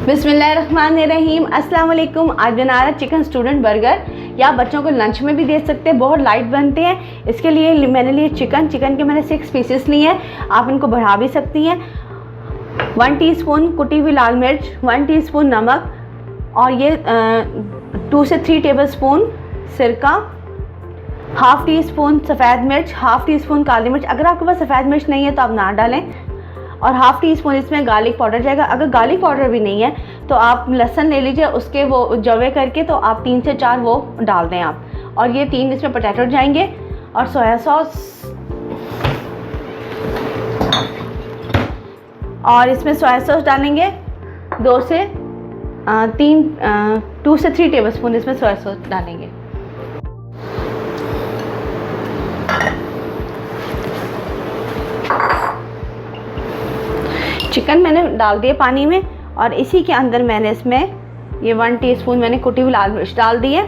बिस्मिल्लाहिर्रहमानिर्रहीम। अस्सलाम वालेकुम। आज बना रहा चिकन स्टूडेंट बर्गर, या बच्चों को लंच में भी दे सकते हैं, बहुत लाइट बनते हैं। इसके लिए मैंने लिए चिकन के मैंने 6 पीसेस लिए हैं, आप इनको बढ़ा भी सकती हैं। 1 टीस्पून कुटी हुई लाल मिर्च, 1 टीस्पून नमक, और ये 2 से 3 टेबलस्पून सिरका, हाफ़ टी स्पून सफ़ेद मिर्च, हाफ़ टी स्पून काली मिर्च। अगर आपके पास सफ़ेद मिर्च नहीं है तो आप ना डालें, और हाफ़ टी स्पून इसमें गार्लिक पाउडर जाएगा। अगर गार्लिक पाउडर भी नहीं है तो आप लहसुन ले लीजिए, उसके वो जवे करके तो आप 3 से 4 वो डाल दें आप। और ये 3 इसमें पोटैटो जाएंगे, और सोया सॉस, और इसमें सोया सॉस डालेंगे 2 से 3 टेबलस्पून इसमें सोया सॉस डालेंगे। चिकन मैंने डाल दिए पानी में, और इसी के अंदर मैंने इसमें ये 1 टीस्पून मैंने कुटी हुई लाल मिर्च डाल दी है,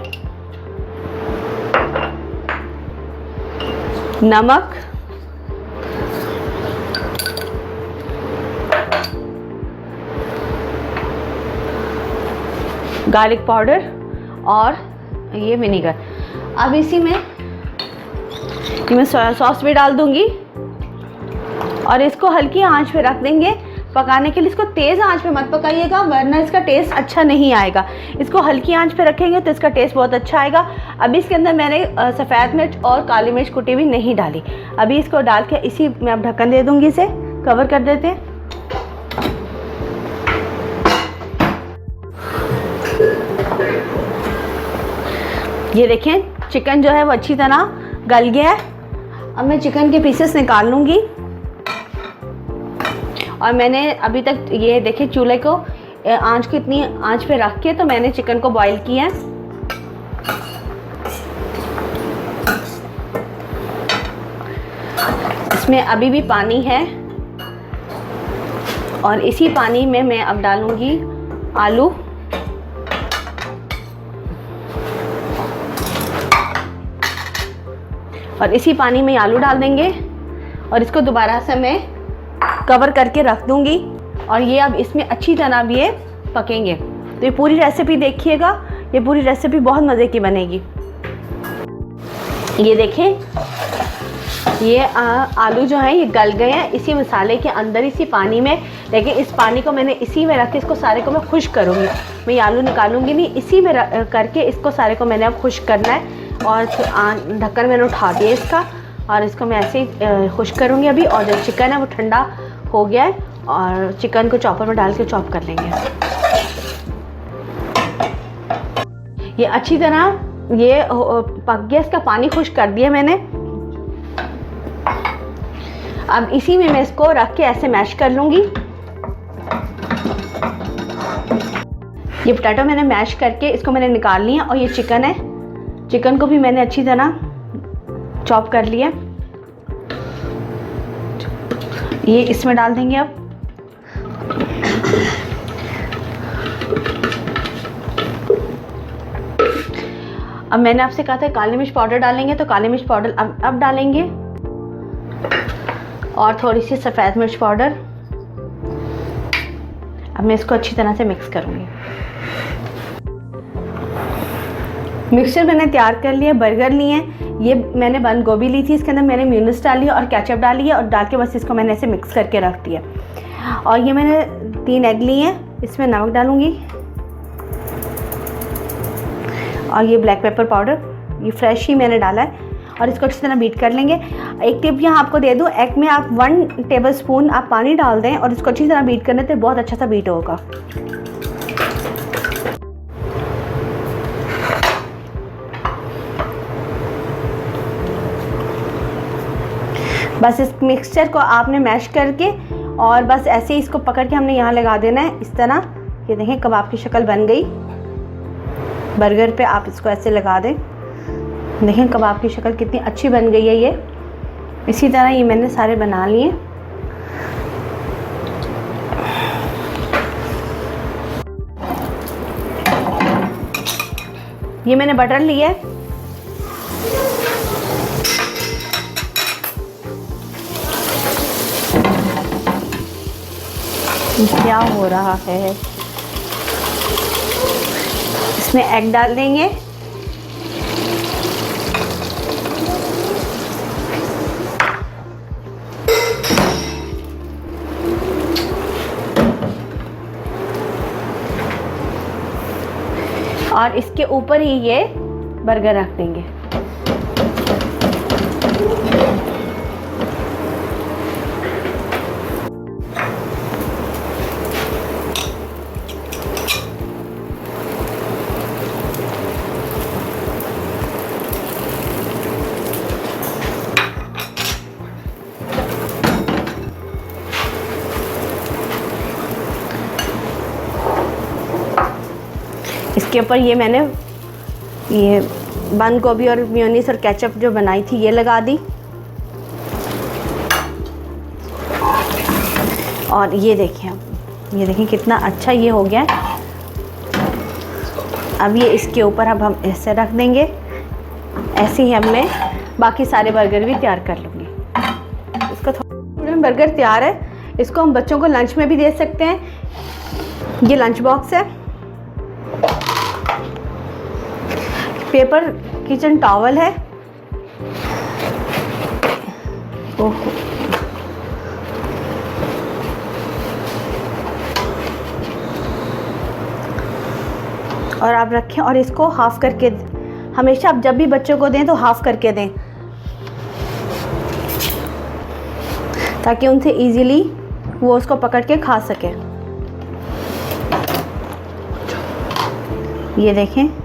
नमक, गार्लिक पाउडर, और ये विनेगर। अब इसी में मैं सोया सॉस भी डाल दूंगी, और इसको हल्की आंच पे रख देंगे पकाने के लिए। इसको तेज़ आंच पे मत पकाइएगा, वरना इसका टेस्ट अच्छा नहीं आएगा। इसको हल्की आंच पे रखेंगे तो इसका टेस्ट बहुत अच्छा आएगा। अभी इसके अंदर मैंने सफ़ेद मिर्च और काली मिर्च कुटी हुई नहीं डाली। अभी इसको डाल के इसी में अब ढक्कन दे दूंगी, इसे कवर कर देते हैं। ये देखें चिकन जो है वो अच्छी तरह गल गया है। अब मैं चिकन के पीसेस निकाल लूँगी, और मैंने अभी तक ये देखे चूल्हे को आंच को इतनी आंच पे रख के तो मैंने चिकन को बॉईल किया है। इसमें अभी भी पानी है, और इसी पानी में मैं अब डालूंगी आलू, और इसी पानी में आलू डाल देंगे, और इसको दोबारा से मैं कवर करके रख दूंगी। और ये अब इसमें अच्छी तरह भी ये पकेंगे। तो ये पूरी रेसिपी देखिएगा, ये पूरी रेसिपी बहुत मज़े की बनेगी। ये देखें ये आलू जो है ये गल गए हैं इसी मसाले के अंदर, इसी पानी में। लेकिन इस पानी को मैंने इसी में रख के इसको सारे को मैं खुश्क करूँगी। मैं ये आलू निकालूंगी नहीं, इसी में करके इसको सारे को मैंने अब खुश्क करना है। और ढक्कन मैंने उठा दिया इसका, और इसको मैं ऐसे ही खुश्क करूँगी अभी। और जो चिकन है वो ठंडा हो गया है, और चिकन को चॉपर में डाल के चॉप कर लेंगे। ये अच्छी तरह ये पक गया, इसका पानी खुश्क कर दिया मैंने। अब इसी में मैं इसको रख के ऐसे मैश कर लूँगी। ये पोटैटो मैंने मैश करके इसको मैंने निकाल लिया, और ये चिकन है, चिकन को भी मैंने अच्छी तरह चॉप कर लिया। ये इसमें डाल देंगे अब। अब मैंने आपसे कहा था काली मिर्च पाउडर डालेंगे, तो काली मिर्च पाउडर अब डालेंगे, और थोड़ी सी सफ़ेद मिर्च पाउडर। अब मैं इसको अच्छी तरह से मिक्स करूँगी। मिक्सचर मैंने तैयार कर लिया, बर्गर लिए हैं। ये मैंने बंद गोभी ली थी, इसके अंदर मैंने म्यूनिस डाली और केचप डाली है, और डाल के बस इसको मैंने ऐसे मिक्स करके रख दिया। और ये मैंने 3 एग लिए हैं, इसमें नमक डालूँगी, और ये ब्लैक पेपर पाउडर, ये फ्रेश ही मैंने डाला है। और इसको अच्छी तरह बीट कर लेंगे। एक टिप यहाँ आपको दे दूँ, एग में आप 1 टेबलस्पून आप पानी डाल दें, और इसको अच्छी तरह बीट करने से बहुत अच्छा सा बीट होगा। बस इस मिक्सचर को आपने मैश करके, और बस ऐसे ही इसको पकड़ के हमने यहाँ लगा देना है इस तरह। ये देखें कबाब की शक्ल बन गई। बर्गर पे आप इसको ऐसे लगा दें, देखें कबाब की शक्ल कितनी अच्छी बन गई है। ये इसी तरह ये मैंने सारे बना लिए। ये मैंने बटर लिया है, क्या हो रहा है। इसमें एग डाल देंगे। और इसके ऊपर ही ये बर्गर रख देंगे। इसके ऊपर ये मैंने ये बंद गोभी और मेयोनीज और केचप जो बनाई थी ये लगा दी। और ये देखिए, अब ये देखिए कितना अच्छा ये हो गया है। अब ये इसके ऊपर अब हम ऐसे रख देंगे। ऐसे ही हमने बाकी सारे बर्गर भी तैयार कर लूँगी। इसका थोड़ा बर्गर तैयार है। इसको हम बच्चों को लंच में भी दे सकते हैं। ये लंच बॉक्स है, पेपर किचन टॉवल है। ओहो, और आप रखें और इसको हाफ करके, हमेशा आप जब भी बच्चों को दें तो हाफ करके दें, ताकि उनसे इजीली वो उसको पकड़ के खा सके। ये देखें,